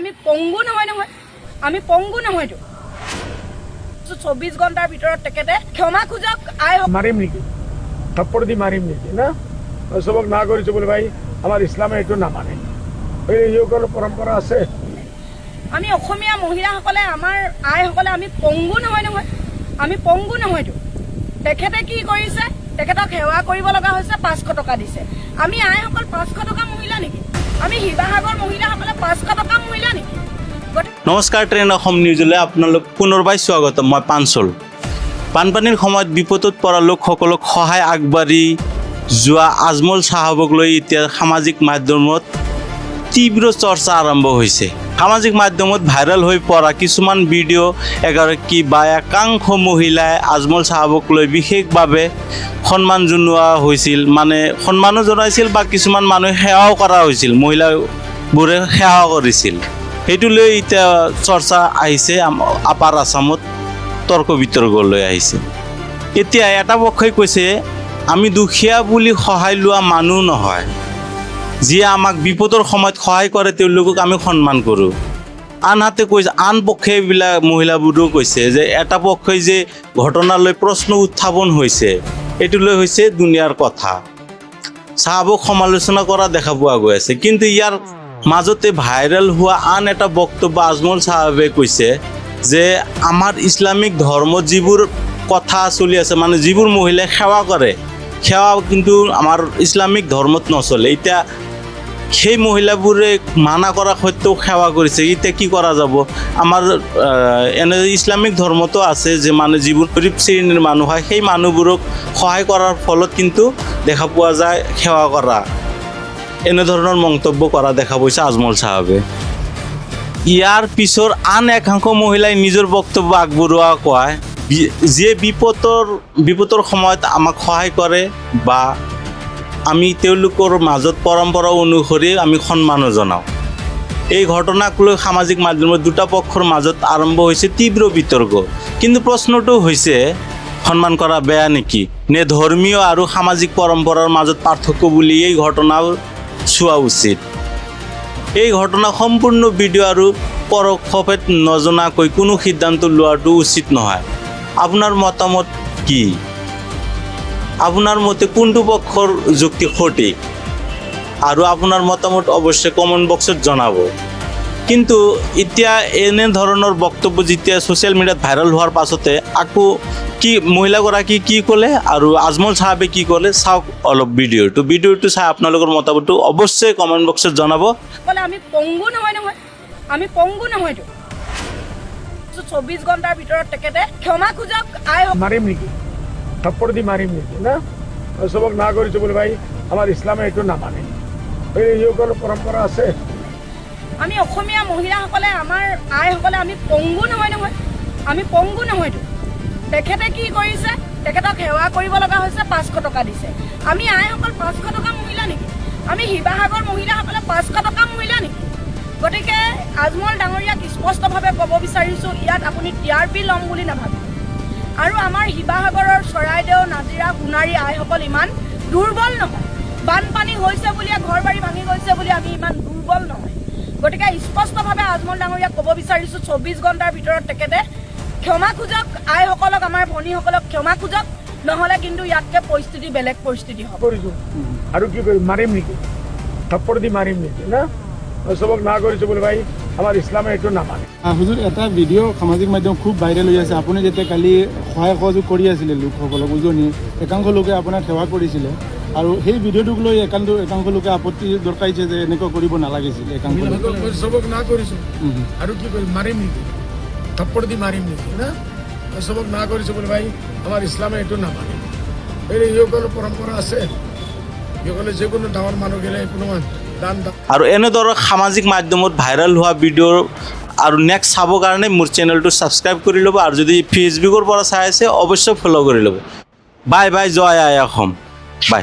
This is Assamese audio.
আমি পংগু নহয় নহয়, আমি পংগু নহয়তো। 24 ঘণ্টাৰ ভিতৰত তেখেতে ক্ষমা খোজক। মাৰিম নেকি, থাপ্পড় দি মাৰিম নেকি না? চবক না কৰিছোঁ বোলে ভাই, আমাৰ ইছলামে এইটো নামানে। এইসকল পৰম্পৰা আছে। আমি অসমীয়া মহিলাসকলে, আমাৰ আইসকলে আমি পংগু নহয় নহয়, আমি পংগু নহয়তো। তেখেতে কি কৰিছে, তেখেতক সেৱা কৰিব লগা হৈছে, 500 টকা দিছে। আমি আইসকল 500 টকা মহিলা নেকি? আমি শিৱসাগৰ মহিলাসকলে 500 টকা মহিলা নেকি? নমস্কাৰ, ট্ৰেণ্ড অসম নিউজলৈ আপোনালোক পুনৰবাৰ স্বাগতম। মই পাঞ্চল। বানপানীৰ সময়ত বিপদত পৰা লোকসকলক সহায় আগবাঢ়ি যোৱা আজমল চাহাবক লৈ এতিয়া সামাজিক মাধ্যমত তীব্ৰ চৰ্চা আৰম্ভ হৈছে। সামাজিক মাধ্যমত ভাইৰেল হৈ পৰা কিছুমান ভিডিঅ' এগৰাকী বা একাংশ মহিলাই আজমল চাহাবক লৈ বিশেষভাৱে সন্মান জনোৱা হৈছিল, মানে সন্মানো জনাইছিল বা কিছুমান মানুহে সেৱাও কৰা হৈছিল, মহিলাবোৰে সেৱা কৰিছিল। সেইটো লৈ এতিয়া চৰ্চা আহিছে, আপাৰ আছামত তৰ্ক বিতৰ্কলৈ আহিছে। এতিয়া এটা পক্ষই কৈছে আমি দুখীয়া বুলি সহায় লোৱা মানুহ নহয়, যিয়ে আমাক বিপদৰ সময়ত সহায় কৰে তেওঁলোকক আমি সন্মান কৰোঁ। আনহাতে কৈছে, আন পক্ষে এইবিলাক মহিলাবোৰেও কৈছে যে এটা পক্ষই যে ঘটনালৈ প্ৰশ্ন উত্থাপন হৈছে, এইটো লৈ হৈছে দুনিয়াৰ কথা। চাহাবক সমালোচনা কৰা দেখা পোৱা গৈ আছে। কিন্তু ইয়াৰ মাজতে ভাইৰেল হোৱা আন এটা বক্তব্য আজমল চাহাবে কৈছে যে আমাৰ ইছলামিক ধৰ্মত যিবোৰ কথা চলি আছে, মানে যিবোৰ মহিলাই সেৱা কৰে, সেৱা কিন্তু আমাৰ ইছলামিক ধৰ্মত নচলে। এতিয়া সেই মহিলাবোৰে মানা কৰা সত্ত্বেও সেৱা কৰিছে, এতিয়া কি কৰা যাব? আমাৰ এনে ইছলামিক ধৰ্মতো আছে যে মানে যিবোৰ গৰীব শ্ৰেণীৰ মানুহ হয়, সেই মানুহবোৰক সহায় কৰাৰ ফলত কিন্তু দেখা পোৱা যায় সেৱা কৰা। এনেধৰণৰ মন্তব্য কৰা দেখা পাইছে আজমল চাহাবে। ইয়াৰ পিছৰ আন একাংশ মহিলাই নিজৰ বক্তব্য আগবঢ়োৱা কয়, যিয়ে বিপদৰ সময়ত আমাক সহায় কৰে বা আমি তেওঁলোকৰ মাজত পৰম্পৰা অনুসৰি আমি সন্মানো জনাওঁ। এই ঘটনাক লৈ সামাজিক মাধ্যমত দুটা পক্ষৰ মাজত আৰম্ভ হৈছে তীব্ৰ বিতৰ্ক। কিন্তু প্ৰশ্নটো হৈছে, সন্মান কৰা বেয়া নেকি, নে ধৰ্মীয় আৰু সামাজিক পৰম্পৰাৰ মাজত পাৰ্থক্য বুলি এই ঘটনা চোৱা উচিত? এই ঘটনা সম্পূৰ্ণ ভিডিঅ' আৰু পৰোক্ষভাৱে নজনাকৈ কোনো সিদ্ধান্ত লোৱাটো উচিত নহয়। আপোনাৰ মতামত কি? আপোনাৰ মতে কোনটো পক্ষৰ যুক্তি সঠিক? আৰু আপোনাৰ মতামত অৱশ্যই কমেণ্ট বক্সত জনাব। কিন্তু এতিয়া এনেধৰণৰ বক্তব্য যেতিয়া ছ'চিয়েল মিডিয়াত ভাইৰেল হোৱাৰ পাছতে আকৌ কি মহিলাগৰাকী কি ক'লে আৰু আজমল চাহাবে কি ক'লে, চাওক অলপ ভিডিঅ'টো চাই আপোনালোকৰ মতামতটো অৱশ্যই কমেণ্ট বক্সত জনাব। আমি পংগু নহয় নহয়, আমি পংগু নহয়তো। 24 ঘণ্টাৰ ভিতৰত তেখেতে ক্ষমা খোজক। মাৰিম নেকি, থাপ্পড় দি মাৰিম নেকি না? চবক না কৰিছোঁ বোলে ভাই, আমাৰ ইছলামে এইটো নামানে। এইসকল পৰম্পৰা আছে। আমি অসমীয়া মহিলাসকলে, আমাৰ আইসকলে আমি পংগু নহয় নহয়, আমি পংগু নহয়তো। তেখেতে কি কৰিছে, তেখেতক সেৱা কৰিব লগা হৈছে, 500 টকা দিছে। আমি আইসকল 500 টকা মহিলা নেকি? আমি শিৱসাগৰ মহিলাসকলে 500 টকা মহিলা নেকি? গতিকে আজমল ডাঙৰীয়াক স্পষ্টভাৱে ক'ব বিচাৰিছোঁ, ইয়াত আপুনি TRP ল'ম বুলি নাভাবে। আৰু আমাৰ শিৱসাগৰৰ চৰাইদেউ, নাজিৰা, সোণাৰী আইসকল ইমান দুৰ্বল নহয়। বানপানী হৈছে বুলিয়ে, ঘৰ বাৰী ভাঙি গৈছে বুলি আমি ইমান দুৰ্বল নহয়। গতিকে স্পষ্টভাৱে আজমল ডাঙৰীয়াক ক'ব বিচাৰিছোঁ, 24 ঘণ্টাৰ ভিতৰত তেখেতে ক্ষমা খোজক। আইসকলক, আমাৰ ভনীসকলক ক্ষমা খোজক, নহ'লে কিন্তু ইয়াতকৈ পৰিস্থিতি বেলেগ পৰিস্থিতি হ'ব। কৰিছোঁ আৰু কি কৰিম, মাৰিম নেকি, থাপ্পড় দি মাৰিম নেকি না? চবক না কৰিছোঁ বোলে ভাই, আমাৰ ইছলামে এইটো নামানে। হুজুৰ, এটা ভিডিঅ' সামাজিক মাধ্যম খুব ভাইৰেল হৈ আছে। আপুনি যেতিয়া কালি সহায় সহযোগ কৰি আছিলে লোকসকলক, উজনি একাংশ লোকে আপোনাক সেৱা কৰিছিলে, আৰু সেই ভিডিঅ'টোক লৈ একাংশ লোকে আপত্তি দৰ্শাইছে যে এনেকুৱা কৰিব নালাগিছিল। একাংশ চবক না কৰিছোঁ আৰু কি কৰিম, মাৰিম নেকি, থাপ্পড় দি মাৰিম নেকি না? চবক না কৰিছোঁ বোলে ভাই, আমাৰ ইছলামে এইটো নামানে। এইসকল পৰম্পৰা আছে। এইসকলে যিকোনো ডাঙৰ মানুহ গ'লে কোনো দান। আৰু এনেদৰে সামাজিক মাধ্যমত ভাইৰেল হোৱা ভিডিঅ' আৰু নেক্সট চাবৰ কাৰণে মোৰ চেনেলটো ছাবস্ক্ৰাইব কৰি ল'ব, আৰু যদি ফেচবুকৰ পৰা চাই আছে অৱশ্যই ফ'ল' কৰি ল'ব। বাই বাই, জয় আই অসম, বাই।